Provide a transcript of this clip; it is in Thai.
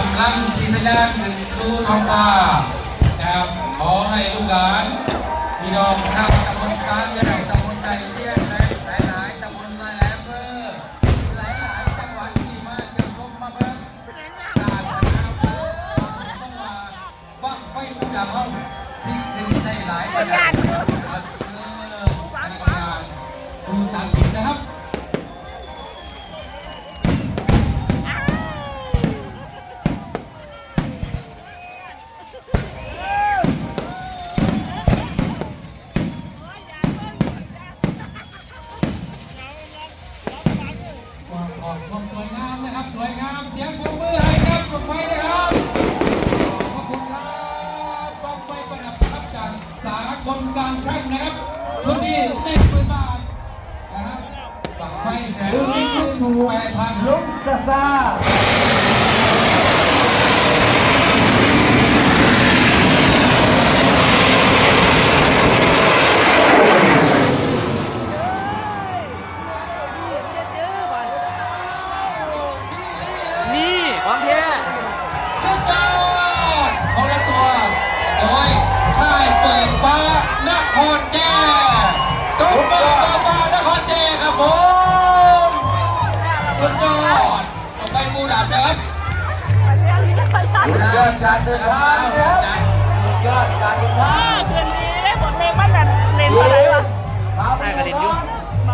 ำลังสีสัญญาณถึงสู่ท้องฟ้านะครับขอให้ลูกหลานพี่น้องชาวตำบลช้างยาวตำบลใจเลี้ยงหลายๆตำบลหลายอำเภอหลายๆจังหวัดที่มาเกี่ยวข้องมาเบิ่งการต้องมาว่าไฟผู้ดำห้องสิ่งที่ได้หลายประการคุณตัดสินนะครับสวยงามนะครับสวยงามเสียงปรบมือให้ครับกองไฟนะครับขอบคุณครับกองไฟประดับครับจากสากลการช่างนะครับชุดนี้ได้10,000 บาทนะครับกองไฟแสนนี้สู่8,000ลุงซาซาของแท้ สุดยอดคนละตัวโดยค่ายเปิดฟ้านครแก่จงเปิดฟ้านครแก่ครับผมสุดยอดต่อไปมูดับนะครับ ยอดการเดินทางครับยอดการเดินทาง คืนนี้ได้บทเพลงบ้านนั้นเล่นอะไรวะ มาไปกัน